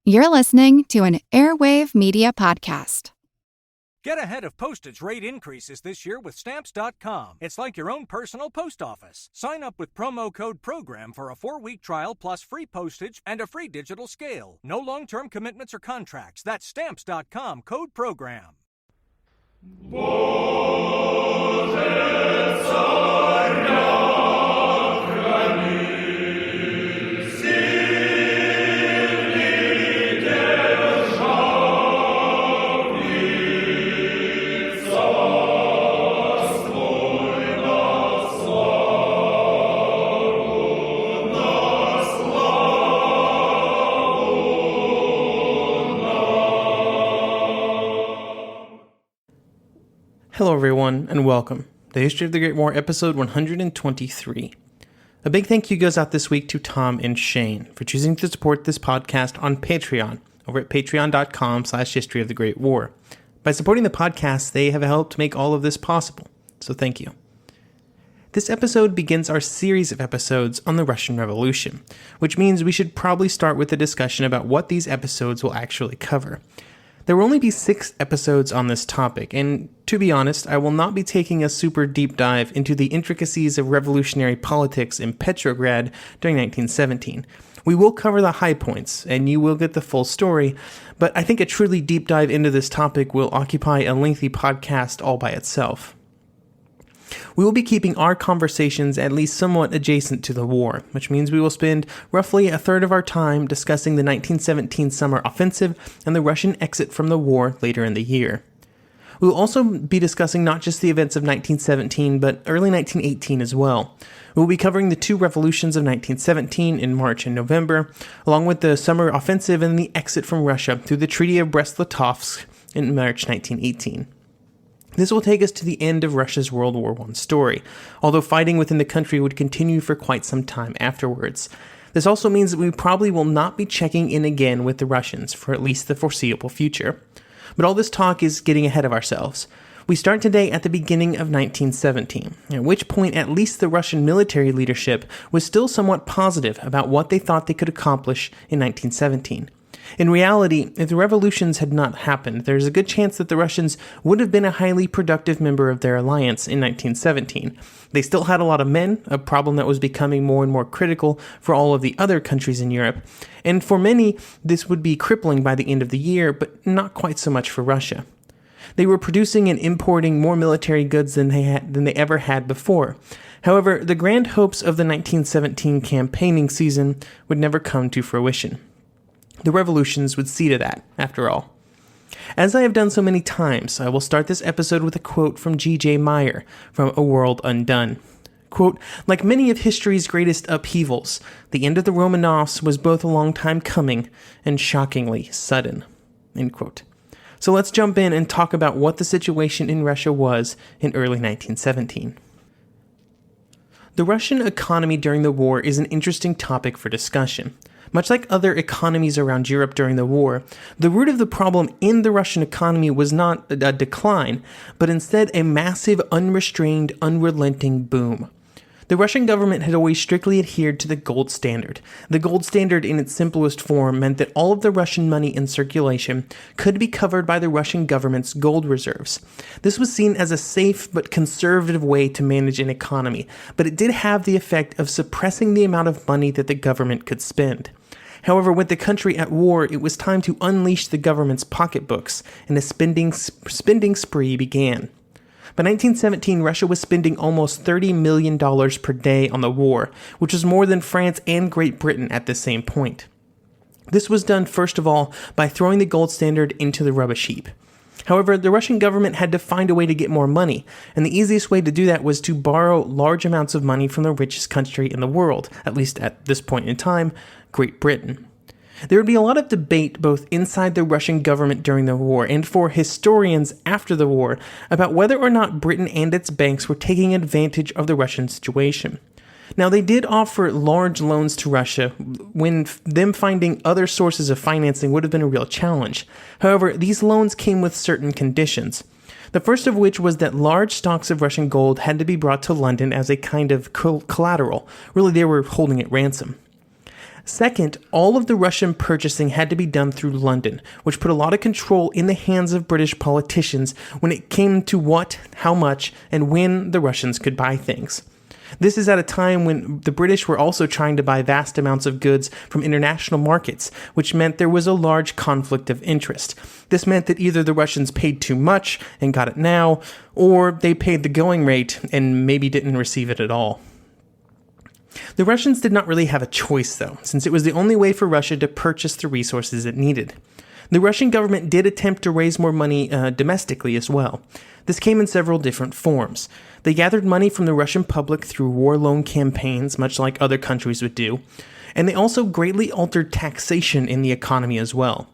You're listening to an Airwave Media Podcast. Get ahead of postage rate increases this year with Stamps.com. It's like your own personal post office. Sign up with promo code PROGRAM for a 4-week trial plus free postage and a free digital scale. No long-term commitments or contracts. That's Stamps.com, code PROGRAM. Hello everyone, and welcome. The History of the Great War, episode 123. A big thank you goes out this week to Tom and Shane for choosing to support this podcast on Patreon, over at patreon.com/History of the Great War. By supporting the podcast, they have helped make all of this possible, so thank you. This episode begins our series of episodes on the Russian Revolution, which means we should probably start with a discussion about what these episodes will actually cover. There will only be 6 episodes on this topic, and to be honest, I will not be taking a super deep dive into the intricacies of revolutionary politics in Petrograd during 1917. We will cover the high points, and you will get the full story, but I think a truly deep dive into this topic will occupy a lengthy podcast all by itself. We will be keeping our conversations at least somewhat adjacent to the war, which means we will spend roughly a third of our time discussing the 1917 summer offensive and the Russian exit from the war later in the year. We will also be discussing not just the events of 1917, but early 1918 as well. We will be covering the 2 revolutions of 1917 in March and November, along with the summer offensive and the exit from Russia through the Treaty of Brest-Litovsk in March 1918. This will take us to the end of Russia's World War I story, although fighting within the country would continue for quite some time afterwards. This also means that we probably will not be checking in again with the Russians for at least the foreseeable future. But all this talk is getting ahead of ourselves. We start today at the beginning of 1917, at which point at least the Russian military leadership was still somewhat positive about what they thought they could accomplish in 1917. In reality, if the revolutions had not happened, there's a good chance that the Russians would have been a highly productive member of their alliance in 1917. They still had a lot of men, a problem that was becoming more and more critical for all of the other countries in Europe, and for many, this would be crippling by the end of the year, but not quite so much for Russia. They were producing and importing more military goods than they ever had before. However, the grand hopes of the 1917 campaigning season would never come to fruition. The revolutions would see to that, after all. As I have done so many times, I will start this episode with a quote from G.J. Meyer from A World Undone. Quote, "Like many of history's greatest upheavals, the end of the Romanovs was both a long time coming and shockingly sudden." End quote. So let's jump in and talk about what the situation in Russia was in early 1917. The Russian economy during the war is an interesting topic for discussion. Much like other economies around Europe during the war, the root of the problem in the Russian economy was not a decline, but instead a massive, unrestrained, unrelenting boom. The Russian government had always strictly adhered to the gold standard. The gold standard in its simplest form meant that all of the Russian money in circulation could be covered by the Russian government's gold reserves. This was seen as a safe but conservative way to manage an economy, but it did have the effect of suppressing the amount of money that the government could spend. However, with the country at war, it was time to unleash the government's pocketbooks, and a spending spree began. By 1917, Russia was spending almost $30 million per day on the war, which was more than France and Great Britain at the same point. This was done, first of all, by throwing the gold standard into the rubbish heap. However, the Russian government had to find a way to get more money, and the easiest way to do that was to borrow large amounts of money from the richest country in the world, at least at this point in time, Great Britain. There would be a lot of debate both inside the Russian government during the war and for historians after the war about whether or not Britain and its banks were taking advantage of the Russian situation. Now, they did offer large loans to Russia when them finding other sources of financing would have been a real challenge. However, these loans came with certain conditions. The first of which was that large stocks of Russian gold had to be brought to London as a kind of collateral. Really, they were holding it ransom. Second, all of the Russian purchasing had to be done through London, which put a lot of control in the hands of British politicians when it came to what, how much, and when the Russians could buy things. This is at a time when the British were also trying to buy vast amounts of goods from international markets, which meant there was a large conflict of interest. This meant that either the Russians paid too much and got it now, or they paid the going rate and maybe didn't receive it at all. The Russians did not really have a choice, though, since it was the only way for Russia to purchase the resources it needed. The Russian government did attempt to raise more money domestically as well. This came in several different forms. They gathered money from the Russian public through war loan campaigns, much like other countries would do, and they also greatly altered taxation in the economy as well.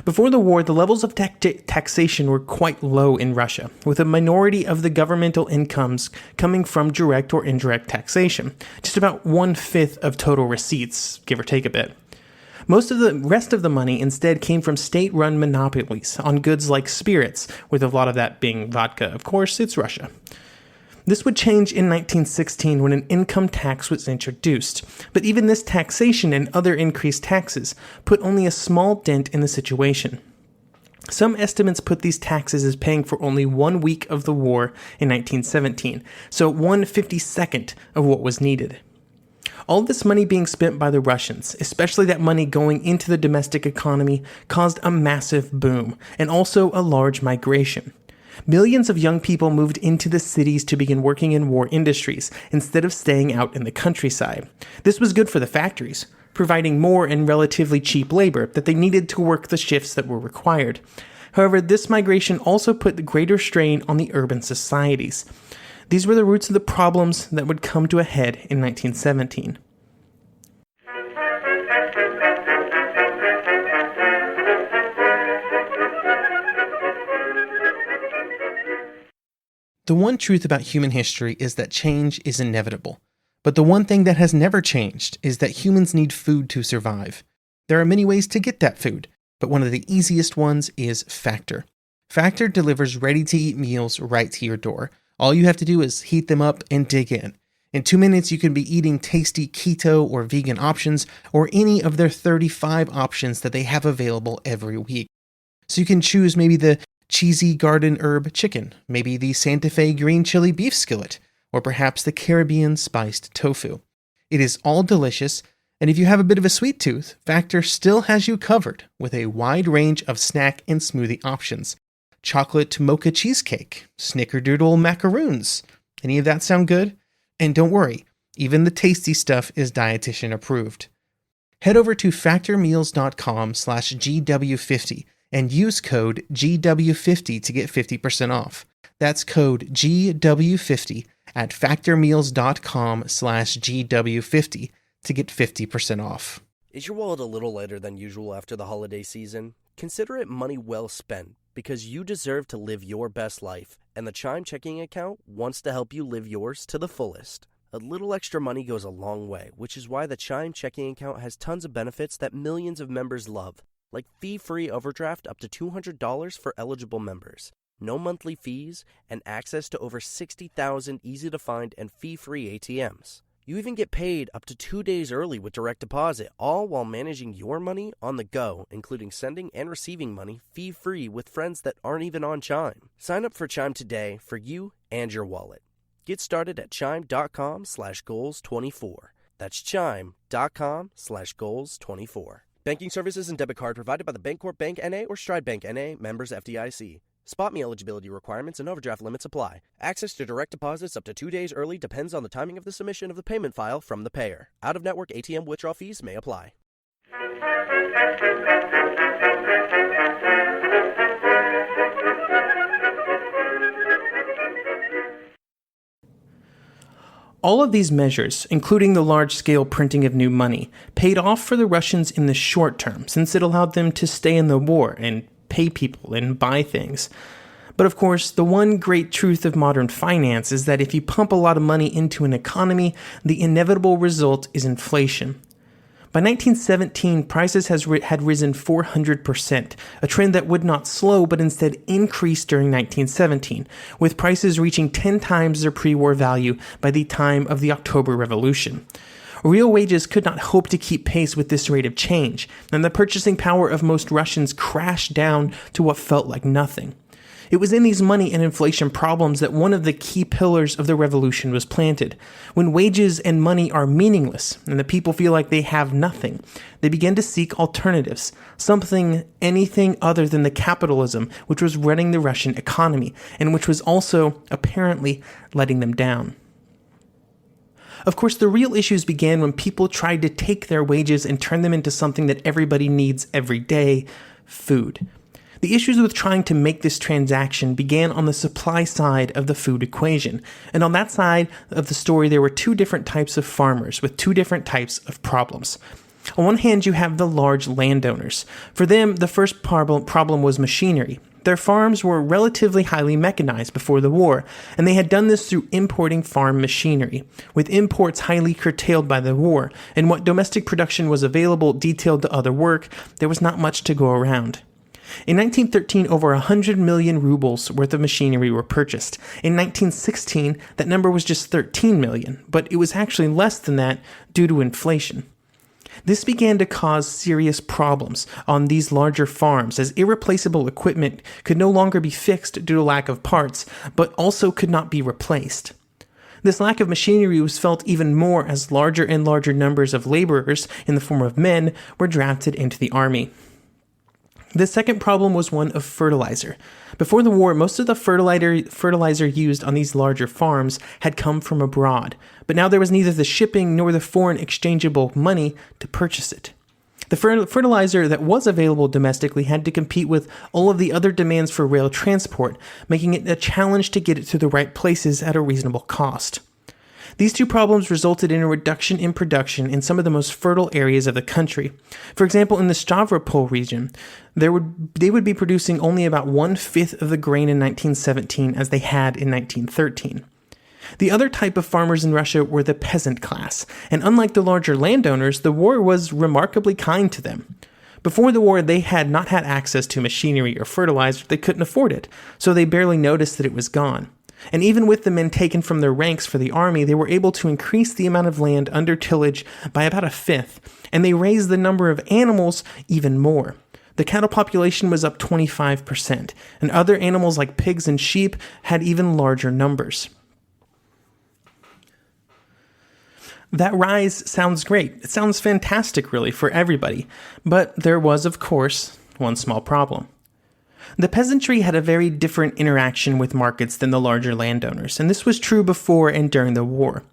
Before the war, the levels of taxation were quite low in Russia, with a minority of the governmental incomes coming from direct or indirect taxation, just about 1/5 of total receipts, give or take a bit. Most of the rest of the money instead came from state-run monopolies on goods like spirits, with a lot of that being vodka. Of course, it's Russia. This would change in 1916 when an income tax was introduced, but even this taxation and other increased taxes put only a small dent in the situation. Some estimates put these taxes as paying for only 1 week of the war in 1917, so 1/52nd of what was needed. All this money being spent by the Russians, especially that money going into the domestic economy, caused a massive boom, and also a large migration. Millions of young people moved into the cities to begin working in war industries, instead of staying out in the countryside. This was good for the factories, providing more and relatively cheap labor that they needed to work the shifts that were required. However, this migration also put the greater strain on the urban societies. These were the roots of the problems that would come to a head in 1917. The one truth about human history is that change is inevitable. But the one thing that has never changed is that humans need food to survive. There are many ways to get that food, but one of the easiest ones is Factor. Factor delivers ready-to-eat meals right to your door. All you have to do is heat them up and dig in. In 2 minutes, you can be eating tasty keto or vegan options, or any of their 35 options that they have available every week. So you can choose maybe the cheesy garden herb chicken, maybe the Santa Fe green chili beef skillet, or perhaps the Caribbean spiced tofu. It is all delicious, and if you have a bit of a sweet tooth, Factor still has you covered with a wide range of snack and smoothie options. Chocolate mocha cheesecake, snickerdoodle macaroons. Any of that sound good? And don't worry, even the tasty stuff is dietitian approved. Head over to factormeals.com/GW50 and use code GW50 to get 50% off. That's code GW50 at factormeals.com/GW50 to get 50% off. Is your wallet a little lighter than usual after the holiday season? Consider it money well spent, because you deserve to live your best life, and the Chime checking account wants to help you live yours to the fullest. A little extra money goes a long way, which is why the Chime checking account has tons of benefits that millions of members love, like fee-free overdraft up to $200 for eligible members, no monthly fees, and access to over 60,000 easy-to-find and fee-free ATMs. You even get paid up to 2 days early with direct deposit, all while managing your money on the go, including sending and receiving money fee-free with friends that aren't even on Chime. Sign up for Chime today for you and your wallet. Get started at chime.com/goals24. That's chime.com/goals24. Banking services and debit card provided by the Bancorp Bank N.A. or Stride Bank N.A., members FDIC. Spot me eligibility requirements and overdraft limits apply. Access to direct deposits up to 2 days early depends on the timing of the submission of the payment file from the payer. Out-of-network ATM withdrawal fees may apply. All of these measures, including the large-scale printing of new money, paid off for the Russians in the short term, since it allowed them to stay in the war and pay people and buy things. But of course, the one great truth of modern finance is that if you pump a lot of money into an economy, the inevitable result is inflation. By 1917, prices had risen 400%, a trend that would not slow but instead increase during 1917, with prices reaching 10 times their pre-war value by the time of the October Revolution. Real wages could not hope to keep pace with this rate of change, and the purchasing power of most Russians crashed down to what felt like nothing. It was in these money and inflation problems that one of the key pillars of the revolution was planted. When wages and money are meaningless, and the people feel like they have nothing, they begin to seek alternatives, anything other than the capitalism which was running the Russian economy, and which was also, apparently, letting them down. Of course, the real issues began when people tried to take their wages and turn them into something that everybody needs every day: food. The issues with trying to make this transaction began on the supply side of the food equation, and on that side of the story there were two different types of farmers with two different types of problems. On one hand, you have the large landowners. For them, the first problem was machinery. Their farms were relatively highly mechanized before the war, and they had done this through importing farm machinery, with imports highly curtailed by the war, and what domestic production was available detailed to other work, there was not much to go around. In 1913, over 100 million rubles worth of machinery were purchased. In 1916, that number was just 13 million, but it was actually less than that due to inflation. This began to cause serious problems on these larger farms, as irreplaceable equipment could no longer be fixed due to lack of parts, but also could not be replaced. This lack of machinery was felt even more as larger and larger numbers of laborers, in the form of men, were drafted into the army. The second problem was one of fertilizer. Before the war, most of the fertilizer used on these larger farms had come from abroad, but now there was neither the shipping nor the foreign exchangeable money to purchase it. The fertilizer that was available domestically had to compete with all of the other demands for rail transport, making it a challenge to get it to the right places at a reasonable cost. These two problems resulted in a reduction in production in some of the most fertile areas of the country. For example, in the Stavropol region, they would be producing only about 1/5 of the grain in 1917 as they had in 1913. The other type of farmers in Russia were the peasant class, and unlike the larger landowners, the war was remarkably kind to them. Before the war, they had not had access to machinery or fertilizer. They couldn't afford it, so they barely noticed that it was gone. And even with the men taken from their ranks for the army, they were able to increase the amount of land under tillage by about 1/5, and they raised the number of animals even more. The cattle population was up 25%, and other animals like pigs and sheep had even larger numbers. That rise sounds great. It sounds fantastic, really, for everybody. But there was, of course, one small problem. The peasantry had a very different interaction with markets than the larger landowners, and this was true before and during the war.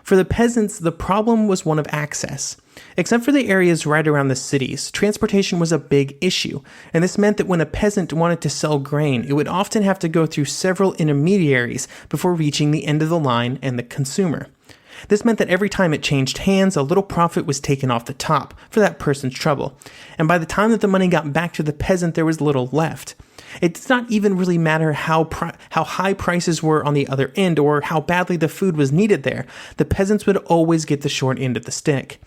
For the peasants, the problem was one of access. Except for the areas right around the cities, transportation was a big issue, and this meant that when a peasant wanted to sell grain, it would often have to go through several intermediaries before reaching the end of the line and the consumer. This meant that every time it changed hands, a little profit was taken off the top for that person's trouble, and by the time that the money got back to the peasant, there was little left. It did not even really matter how high prices were on the other end or how badly the food was needed there. The peasants would always get the short end of the stick.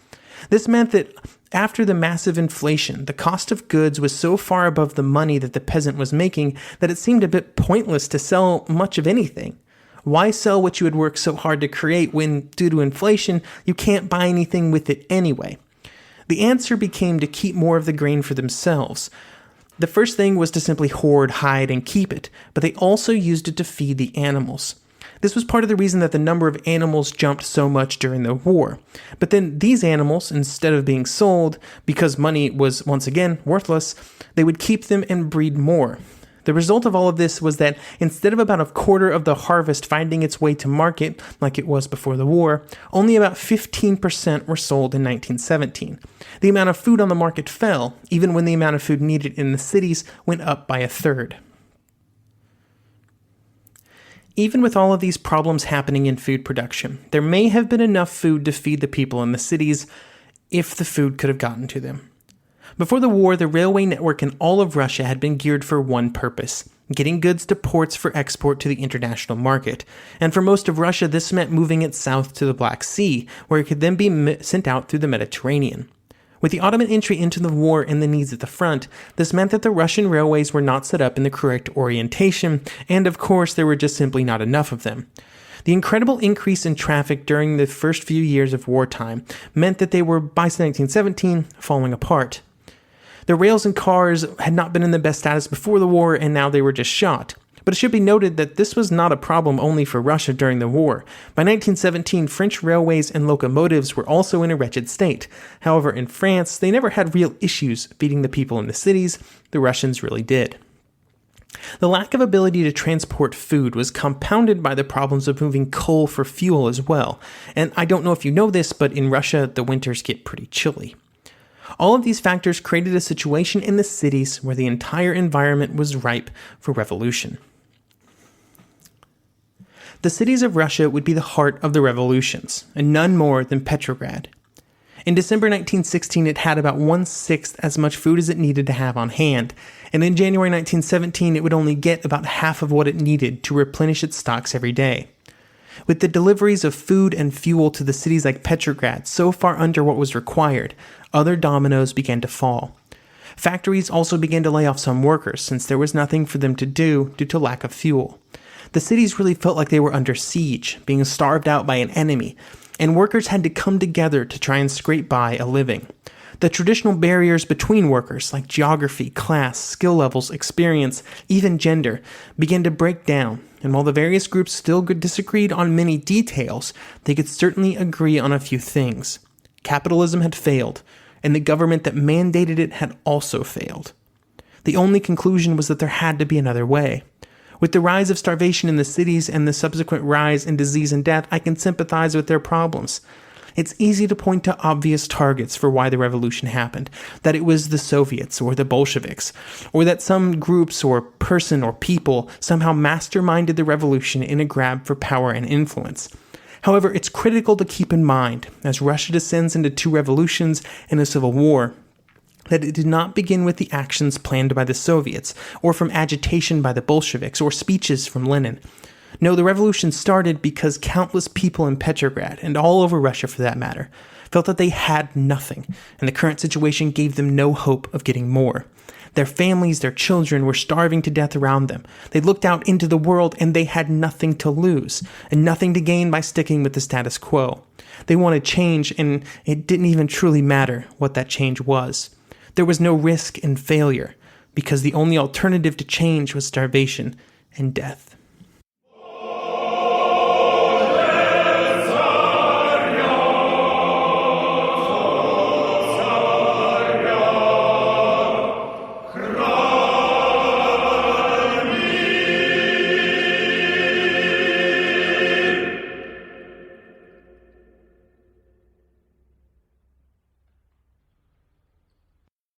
This meant that after the massive inflation, the cost of goods was so far above the money that the peasant was making that it seemed a bit pointless to sell much of anything. Why sell what you had worked so hard to create when, due to inflation, you can't buy anything with it anyway? The answer became to keep more of the grain for themselves. The first thing was to simply hoard, hide, and keep it, but they also used it to feed the animals. This was part of the reason that the number of animals jumped so much during the war. But then these animals, instead of being sold, because money was once again worthless, they would keep them and breed more. The result of all of this was that instead of about 1/4 of the harvest finding its way to market, like it was before the war, only about 15% were sold in 1917. The amount of food on the market fell, even when the amount of food needed in the cities went up by 1/3. Even with all of these problems happening in food production, there may have been enough food to feed the people in the cities if the food could have gotten to them. Before the war, the railway network in all of Russia had been geared for one purpose: getting goods to ports for export to the international market. And for most of Russia, this meant moving it south to the Black Sea, where it could then be sent out through the Mediterranean. With the Ottoman entry into the war and the needs at the front, this meant that the Russian railways were not set up in the correct orientation, and of course, there were just simply not enough of them. The incredible increase in traffic during the first few years of wartime meant that they were, by 1917, falling apart. The rails and cars had not been in the best status before the war, and now they were just shot. But it should be noted that this was not a problem only for Russia during the war. By 1917, French railways and locomotives were also in a wretched state. However, in France, they never had real issues feeding the people in the cities. The Russians really did. The lack of ability to transport food was compounded by the problems of moving coal for fuel as well. And I don't know if you know this, but in Russia, the winters get pretty chilly. All of these factors created a situation in the cities where the entire environment was ripe for revolution. The cities of Russia would be the heart of the revolutions, and none more than Petrograd. In December 1916, it had about 1/6 as much food as it needed to have on hand, and in January 1917, it would only get about half of what it needed to replenish its stocks every day. With the deliveries of food and fuel to the cities like Petrograd so far under what was required, other dominoes began to fall. Factories also began to lay off some workers since there was nothing for them to do due to lack of fuel. The cities really felt like they were under siege, being starved out by an enemy, and workers had to come together to try and scrape by a living. The traditional barriers between workers, like geography, class, skill levels, experience, even gender, began to break down, and while the various groups still disagreed on many details, they could certainly agree on a few things. Capitalism had failed, and the government that mandated it had also failed. The only conclusion was that there had to be another way. With the rise of starvation in the cities and the subsequent rise in disease and death, I can sympathize with their problems. It's easy to point to obvious targets for why the revolution happened, that it was the Soviets or the Bolsheviks, or that some groups or person or people somehow masterminded the revolution in a grab for power and influence. However, it's critical to keep in mind, as Russia descends into 2 revolutions and a civil war, that it did not begin with the actions planned by the Soviets, or from agitation by the Bolsheviks, or speeches from Lenin. No, the revolution started because countless people in Petrograd, and all over Russia for that matter, felt that they had nothing, and the current situation gave them no hope of getting more. Their families, their children were starving to death around them. They looked out into the world and they had nothing to lose, and nothing to gain by sticking with the status quo. They wanted change, and it didn't even truly matter what that change was. There was no risk in failure, because the only alternative to change was starvation and death.